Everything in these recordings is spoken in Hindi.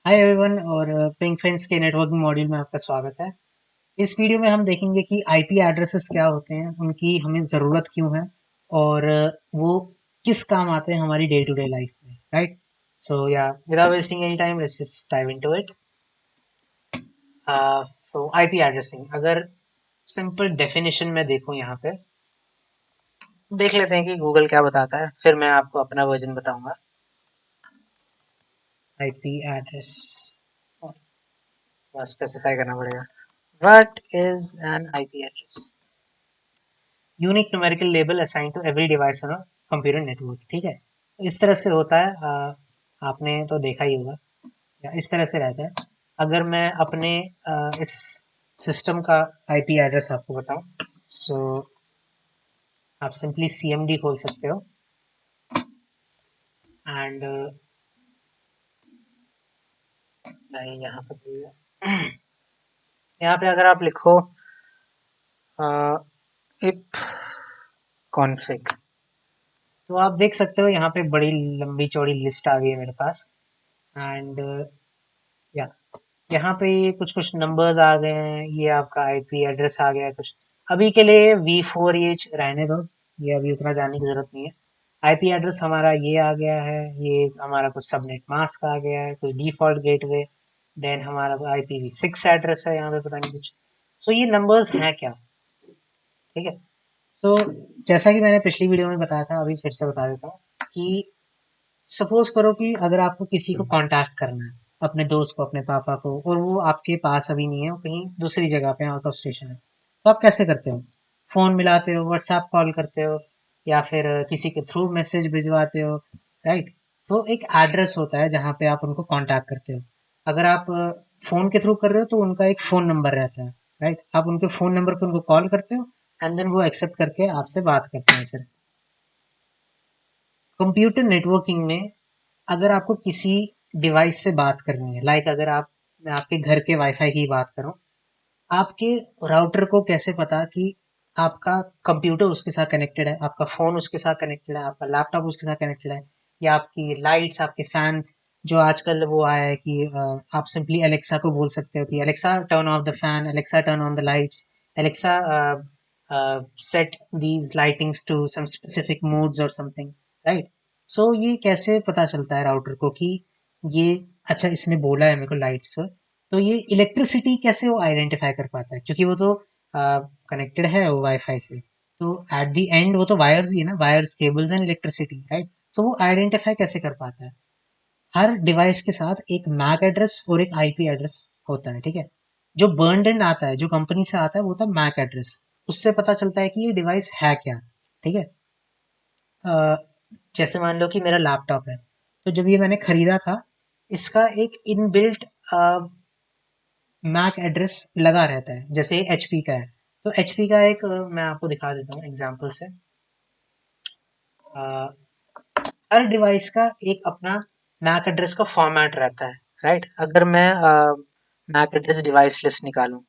हाय एवरीवन और पिंक फेंस के नेटवर्किंग मॉड्यूल में आपका स्वागत है। इस वीडियो में हम देखेंगे कि आईपी एड्रेसेस क्या होते हैं, उनकी हमें ज़रूरत क्यों है और वो किस काम आते हैं हमारी डे टू डे लाइफ में, राइट? सो या without wasting any time let's just dive into it. So IP addressing अगर सिंपल डेफिनेशन में देखूं यहाँ पे देख लेते हैं कि गूगल क्या बताता है, फिर मैं आपको अपना वर्जन बताऊंगा। आईपी एड्रेस स्पेसिफाई करना पड़ेगा। What is an IP address? Unique numerical label assign to every device on a computer network. ठीक है, तो इस तरह से होता है। आपने तो देखा ही होगा, या इस तरह से रहता है। अगर मैं अपने इस सिस्टम का आईपी एड्रेस आपको बताऊं, सो आप सिंपली सीएमडी खोल सकते हो एंड नहीं यहाँ पे यहाँ पे अगर आप लिखो इफ कॉन्फ़िग, तो आप देख सकते हो यहाँ पे बड़ी लंबी चौड़ी लिस्ट आ गई है मेरे पास। एंड या यहाँ पे ये कुछ कुछ नंबर्स आ गए हैं, ये आपका आईपी एड्रेस आ गया है कुछ। अभी के लिए V4 ये रहने दो, ये अभी उतना जानने की जरूरत नहीं है। आईपी एड्रेस हमारा ये आ गया है, ये हमारा कुछ सबनेट मास्क आ गया है, कुछ डिफॉल्ट गेटवे, देन हमारा IPv6 एड्रेस है यहाँ पे, पता नहीं कुछ। सो ये नंबर्स हैं क्या? ठीक है। सो जैसा कि मैंने पिछली वीडियो में बताया था, अभी फिर से बता देता हूँ कि सपोज करो कि अगर आपको किसी को कांटेक्ट करना है, अपने दोस्त को, अपने पापा को, और वो आपके पास अभी नहीं है, वो कहीं दूसरी जगह पे आउट ऑफ स्टेशन है, तो आप कैसे करते हो? फोन मिलाते हो, व्हाट्सएप कॉल करते हो, या फिर किसी के थ्रू मैसेज भिजवाते हो, राइट? तो एक एड्रेस होता है जहाँ पे आप उनको कांटेक्ट करते हो। अगर आप फोन के थ्रू कर रहे हो तो उनका एक फोन नंबर रहता है, राइट? आप उनके फोन नंबर पे उनको कॉल करते हो एंड देन वो एक्सेप्ट करके आपसे बात करते हैं। फिर कंप्यूटर नेटवर्किंग में अगर आपको किसी डिवाइस से बात करनी है, लाइक अगर आप, मैं आपके घर के वाईफाई की बात करूं, आपके राउटर को कैसे पता कि आपका कंप्यूटर उसके साथ कनेक्टेड है, आपका फोन उसके साथ कनेक्टेड है, आपका लैपटॉप उसके साथ कनेक्टेड है, या आपकी लाइट्स, आपके फैंस, जो आजकल वो आया है कि आप सिंपली एलेक्सा को बोल सकते हो कि Alexa turn off the fan, Alexa turn on the lights, Alexa set these lightings to some specific modes और समथिंग, राइट? सो ये कैसे पता चलता है राउटर को कि ये, अच्छा इसने बोला है मेरे को लाइट्स पर, तो ये इलेक्ट्रिसिटी कैसे वो आइडेंटिफाई कर पाता है, क्योंकि वो तो कनेक्टेड है वो वाईफाई से। तो एट द एंड वो तो वायर्स ही है ना, wires, cables and electricity, right? So वो आइडेंटिफाई कैसे कर पाता है? हर डिवाइस के साथ एक मैक एड्रेस और एक आईपी एड्रेस होता है, ठीक है? जो बर्नड एंड आता है, जो कंपनी से आता है, वो होता है मैक एड्रेस। उससे पता चलता है कि ये डिवाइस है क्या, ठीक है? अ, जैसे मान लो कि मेरा लैपटॉप है, तो जब ये मैंने खरीदा था, इसका एक इनबिल्ट मैक एड्रेस लगा रहता है, जैसे एचपी का है। तो एचपी का एक मैं आपको दिखा देता हूँ एग्जांपल से। अ, हर डिवाइस का एक अपना मैक एड्रेस का फॉर्मेट रहता है, राइट? अगर मैं मैक एड्रेस डिवाइस लिस्ट निकालूं,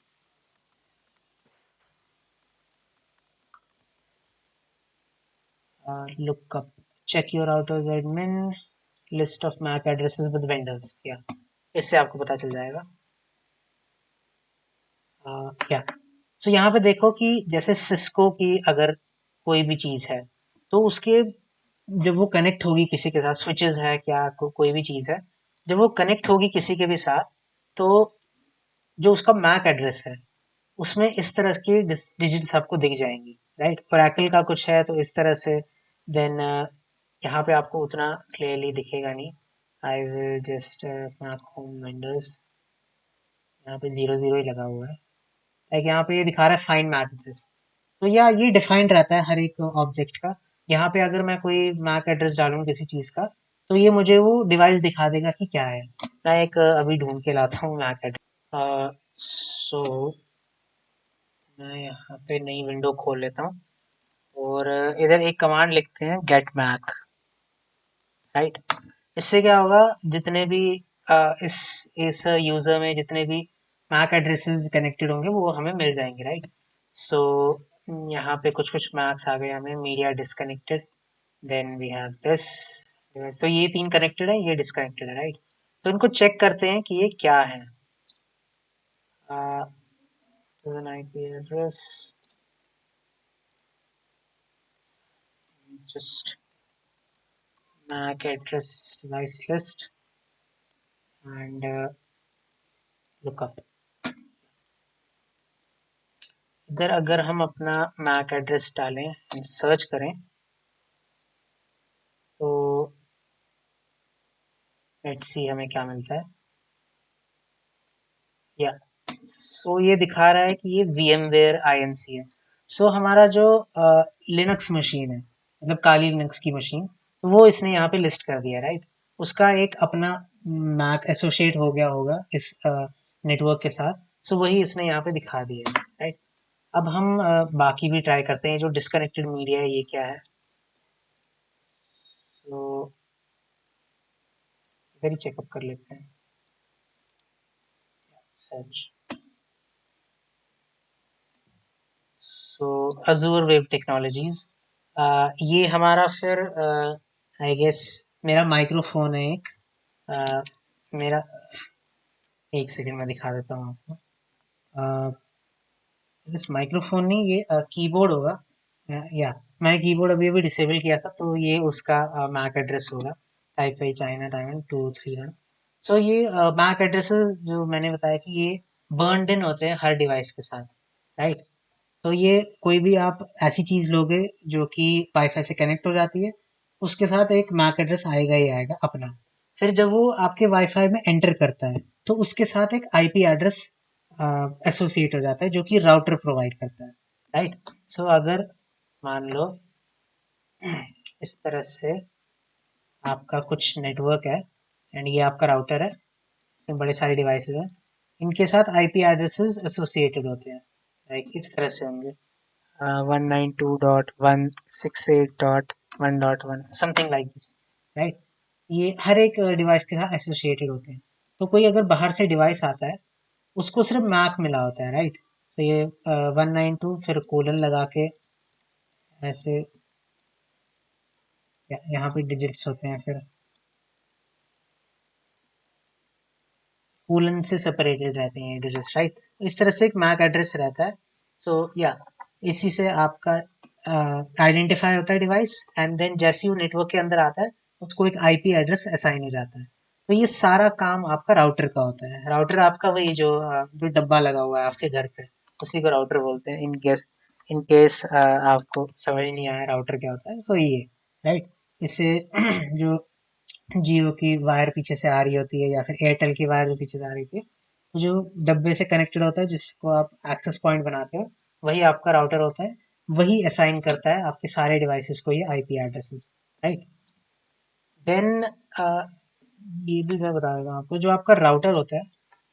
lookup, check your router's admin, list of MAC addresses with vendors, या इससे आपको पता चल जाएगा। या सो यहाँ पे देखो कि जैसे सिस्को की अगर कोई भी चीज है, तो उसके, जब वो कनेक्ट होगी किसी के साथ, स्विचेस है क्या, कोई भी चीज है, जब वो कनेक्ट होगी किसी के भी साथ, तो जो उसका मैक एड्रेस है, उसमें इस तरह की डिजिट्स आपको दिख जाएंगी, राइट? ओरेकल का कुछ है तो इस तरह से। देन यहाँ पे आपको उतना क्लियरली दिखेगा नहीं। I will just home vendors, यहाँ पे 0 0 ही लगा हुआ है, लाइक यहाँ पे ये दिखा रहा है फाइंड मैक एड्रेस। तो या ये डिफाइंड रहता है हर एक ऑब्जेक्ट का। यहाँ पे अगर मैं कोई मैक एड्रेस डालूँ किसी चीज का, तो ये मुझे वो डिवाइस दिखा देगा कि क्या है। मैं एक अभी ढूंढ के लाता हूँ मैक एड्रेस। सो मैं यहाँ पे नई विंडो खोल लेता हूँ और इधर एक कमांड लिखते हैं, गेट मैक, राइट? इससे क्या होगा, जितने भी इस यूजर में जितने भी मैक एड्रेसेस कनेक्टेड होंगे वो हमें मिल जाएंगे, राइट? सो यहाँ पे कुछ कुछ मैक्स आ गए हमें, media disconnected, then we have this. तो ये तीन कनेक्टेड है, ये डिसकनेक्टेड है, राइट? तो इनको चेक करते हैं कि ये क्या है। IP address, just MAC address device list and look up. इधर अगर हम अपना MAC एड्रेस डालें एंड सर्च करें तो लेट्स सी हमें क्या मिलता है। या सो ये दिखा रहा है कि ये VMware INC है। सो हमारा जो लिनक्स मशीन है, मतलब काली लिनक्स की मशीन, तो वो इसने यहाँ पे लिस्ट कर दिया, राइट। उसका एक अपना मैक एसोसिएट हो गया होगा इस नेटवर्क के साथ, सो वही इसने यहाँ पे दिखा दिया है, राइट। अब हम बाकी भी ट्राई करते हैं। जो डिस्कनेक्टेड मीडिया है ये क्या है, सो इधर ही चेकअप कर लेते हैं। सर्च, सो अजूर वेव टेक्नोलॉजीज, ये हमारा फिर आई गेस मेरा माइक्रोफोन है एक, मेरा एक सेकंड में दिखा देता हूँ आपको। इस माइक्रोफोन नहीं, ये कीबोर्ड होगा। या मैं कीबोर्ड अभी अभी डिसेबल किया था, तो ये उसका मैक एड्रेस होगा, टाइप आई चाइना टाइम 231। सो ये मैक एड्रेसेस जो मैंने बताया कि ये बर्नड इन होते हैं हर डिवाइस के साथ, राइट। सो ये कोई भी आप ऐसी चीज लोगे जो कि वाईफाई से कनेक्ट हो जाती है, उसके साथ एक मैक एड्रेस आएगा ही आएगा अपना। फिर जब वो आपके वाईफाई में एंटर करता है तो उसके साथ एक आईपी एड्रेस एसोसिएट हो जाता है जो कि राउटर प्रोवाइड करता है, राइट। सो अगर मान लो इस तरह से आपका कुछ नेटवर्क है एंड ये आपका राउटर है, इसमें बड़े सारे डिवाइसेस हैं, इनके साथ आईपी एड्रेसेस एसोसिएटेड होते हैं, लाइक इस तरह से होंगे 192.168.1.1 समथिंग लाइक दिस, राइट। ये हर एक डिवाइस के साथ एसोसिएटेड होते हैं। तो कोई अगर बाहर से डिवाइस आता है, उसको सिर्फ मैक मिला होता है, राइट। तो ये 192 फिर कोलन लगा के ऐसे यहाँ पे डिजिट्स होते हैं, फिर कोलन से सेपरेटेड रहते हैं डिजिट्स, राइट। इस तरह से एक मैक एड्रेस रहता है। सो या इसी से आपका आइडेंटिफाई होता है डिवाइस, एंड देन जैसे ही वो नेटवर्क के अंदर आता है उसको एक आईपी एड्रेस असाइन हो जाता है। तो ये सारा काम आपका राउटर का होता है। राउटर आपका वही जो डब्बा लगा हुआ है आपके घर पे, उसी को राउटर बोलते हैं। इन केस आपको समझ नहीं आया राउटर क्या होता है, सो ये राइट। इससे जो जियो की वायर पीछे से आ रही होती है या फिर एयरटेल की वायर जो पीछे से आ रही थी, जो डब्बे से कनेक्टेड होता है जिसको आप एक्सेस पॉइंट बनाते हो, वही आपका राउटर होता है। वही असाइन करता है आपके सारे डिवाइसेस को ये आईपी एड्रेसेस, राइट। देन ये भी मैं बता देता हूँ आपको, जो आपका राउटर होता है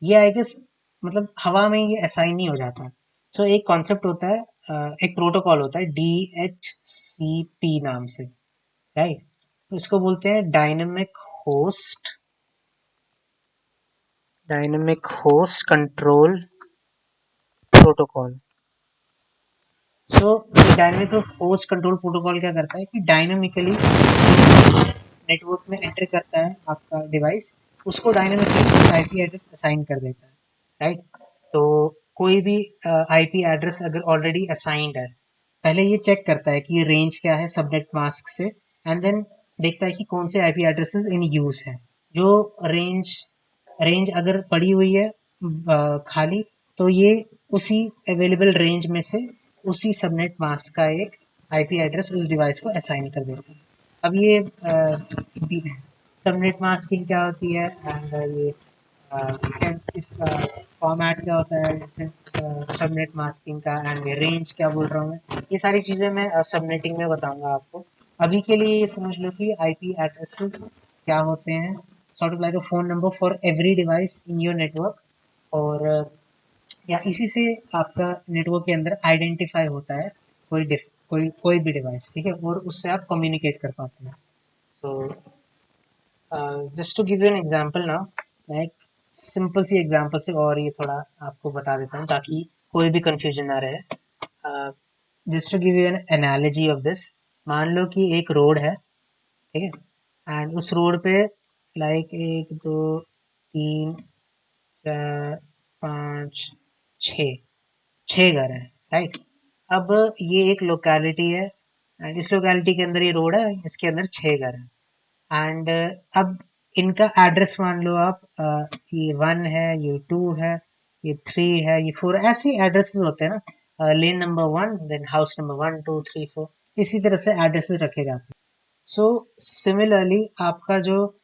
ये आई गेस मतलब हवा में ये असाइन नहीं हो जाता। सो एक कॉन्सेप्ट होता है, एक प्रोटोकॉल होता है DHCP नाम से, राइट। तो इसको बोलते हैं डायनेमिक होस्ट कंट्रोल प्रोटोकॉल। सो डायनेमिक होस्ट कंट्रोल प्रोटोकॉल क्या करता है कि डायनेमिकली नेटवर्क में एंटर करता है आपका डिवाइस, उसको डायनेमिकली आईपी एड्रेस असाइन कर देता है, राइट। तो कोई भी आईपी एड्रेस अगर ऑलरेडी असाइंड है, पहले ये चेक करता है कि ये रेंज क्या है सबनेट मास्क से, एंड देन देखता है कि कौन से आईपी एड्रेसेस इन यूज है। जो रेंज रेंज अगर पड़ी हुई है खाली, तो ये उसी अवेलेबल रेंज में से उसी सबनेट मास्क का एक आईपी एड्रेस उस डिवाइस को असाइन कर देता है। अब ये सबनेट मास्किंग क्या होती है एंड ये इसका फॉर्मेट क्या होता है, जैसे सबनेट मास्किंग का, एंड रेंज क्या बोल रहा हूँ मैं, ये सारी चीज़ें मैं सबनेटिंग में बताऊंगा आपको। अभी के लिए ये समझ लो कि आईपी एड्रेसेस क्या होते हैं, sort of like a phone number for every device in your network. और या इसी से आपका नेटवर्क के अंदर आइडेंटिफाई होता है कोई भी डिवाइस, ठीक है, और उससे आप कम्युनिकेट कर पाते हैं। So just to give you an example now, मैं एक सिंपल सी एग्जांपल से और ये थोड़ा आपको बता देता हूँ ताकि कोई भी कंफ्यूजन ना रहे। Just to give you an analogy of this, मान लो कि एक रोड है, ठीक है, एंड उस रोड पे लाइक एक दो 3 4 5 6 6 घर है, राइट। अब ये एक लोकेलिटी है एंड इस लोकेलिटी के अंदर ये रोड है, इसके अंदर 6 घर है एंड अब इनका एड्रेस मान लो आप, ये 1 है, ये 2 है, ये 3 है, ये 4, ऐसे एड्रेसेस होते हैं ना, lane number 1 then house number 1 2 3 4, इसी तरह से एड्रेसेस रखे जाते हैं। सो सिमिलरली आपका जो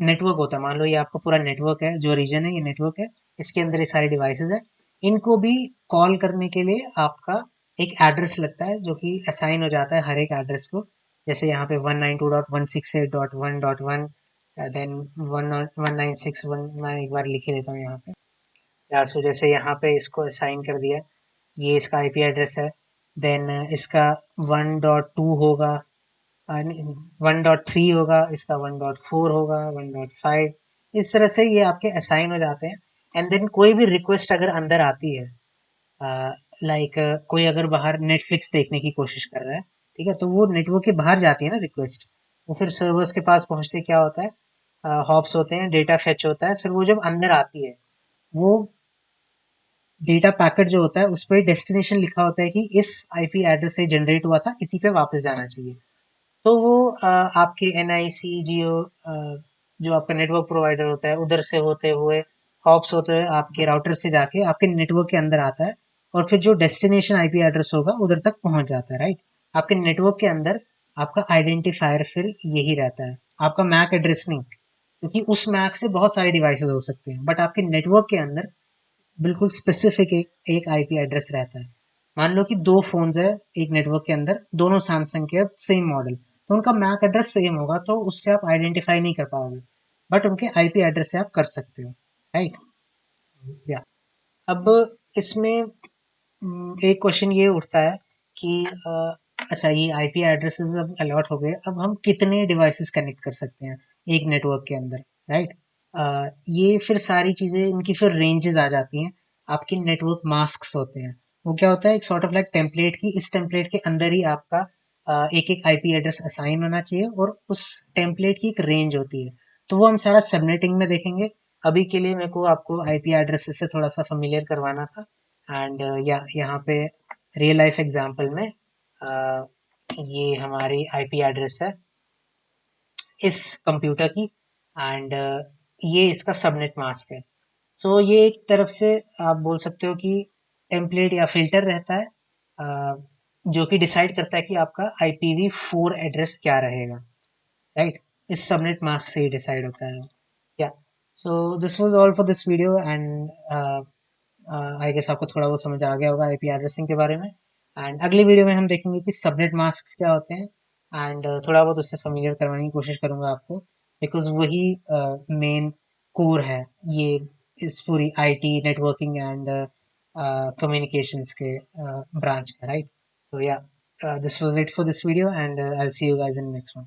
नेटवर्क होता है, मान लो ये आपका पूरा नेटवर्क है, जो रीजन है ये नेटवर्क है, इसके अंदर ये सारे डिवाइसेस है, इनको भी कॉल करने के लिए आपका एक एड्रेस लगता है जो कि असाइन हो जाता है हर एक एड्रेस को। जैसे यहाँ पे 192.168.1.1 देन 196.1, मैं एक बार लिख ही लेता हूँ यहाँ पे। या सो जैसे यहाँ पे इसको असाइन कर दिया, ये इसका आईपी एड्रेस है, देन इसका 1.2 होगा, 1.3 होगा, इसका 1.4 होगा, 1.5, इस तरह से ये आपके असाइन हो जाते हैं। एंड देन कोई भी रिक्वेस्ट अगर अंदर आती है, लाइक कोई अगर बाहर नेटफ्लिक्स देखने की कोशिश कर रहा है, ठीक है, तो वो नेटवर्क के बाहर जाती है ना रिक्वेस्ट, वो फिर सर्वर्स के पास पहुंचते क्या होता है, हॉप्स होते हैं, डेटा फेच होता है, फिर वो जब अंदर आती है, वो डेटा पैकेट जो होता है उस पर डेस्टिनेशन लिखा होता है कि इस आईपी एड्रेस से जनरेट हुआ था, इसी पे वापस जाना चाहिए। तो वो आपके एन आई सी जियो, जो आपका नेटवर्क प्रोवाइडर होता है, उधर से होते हुए हॉप्स होते हुए आपके राउटर से जाके आपके नेटवर्क के अंदर आता है, और फिर जो डेस्टिनेशन आईपी एड्रेस होगा उधर तक पहुंच जाता है, राइट। आपके नेटवर्क के अंदर आपका आइडेंटिफायर फिर यही रहता है, आपका मैक एड्रेस नहीं, क्योंकि उस मैक से बहुत सारे डिवाइसेस हो सकते हैं, बट आपके नेटवर्क के अंदर बिल्कुल स्पेसिफिक एक आईपी एड्रेस रहता है। मान लो कि दो फोन्स है एक नेटवर्क के अंदर, दोनों सैमसंग के सेम मॉडल, तो उनका मैक एड्रेस सेम होगा, तो उससे आप आइडेंटिफाई नहीं कर पाओगे, बट उनके आईपी एड्रेस से आप कर सकते हो, राइट। या अब इसमें एक क्वेश्चन ये उठता है कि अच्छा, ये आईपी एड्रेसेस अब अलॉट हो गए, अब हम कितने डिवाइसेस कनेक्ट कर सकते हैं एक नेटवर्क के अंदर, राइट। ये फिर सारी चीज़ें इनकी फिर रेंजेस आ जाती हैं, आपके नेटवर्क मास्क्स होते हैं, वो क्या होता है, एक सॉर्ट ऑफ लाइक टेम्पलेट की, इस टेम्पलेट के अंदर ही आपका एक एक आईपी एड्रेस असाइन होना चाहिए, और उस टेम्पलेट की एक रेंज होती है, तो वो हम सारा सबनेटिंग में देखेंगे। अभी के लिए मेरे को आपको आईपी एड्रेसेस से थोड़ा सा फेमिलियर करवाना था, एंड या यहाँ पे रियल लाइफ एग्जांपल में ये हमारी आईपी एड्रेस है इस कंप्यूटर की, एंड ये इसका सबनेट मास्क है। सो ये एक तरफ से आप बोल सकते हो कि टेम्पलेट या फिल्टर रहता है, जो कि डिसाइड करता है कि आपका IPv4 एड्रेस क्या रहेगा, राइट। इस सबनेट मास्क से ही डिसाइड होता है। या so this was all for this video, and I guess आपको थोड़ा बहुत समझ आ गया होगा आईपी एड्रेसिंग के बारे में, एंड अगली वीडियो में हम देखेंगे कि सबनेट मास्क क्या होते हैं, एंड थोड़ा बहुत उससे फेमिलियर करवाने की कोशिश करूंगा आपको, बिकॉज वही मेन कोर है ये इस पूरी आईटी नेटवर्किंग एंड कम्युनिकेशंस के ब्रांच का, राइट। सो या this was it for this video, and I will see you guys in next one.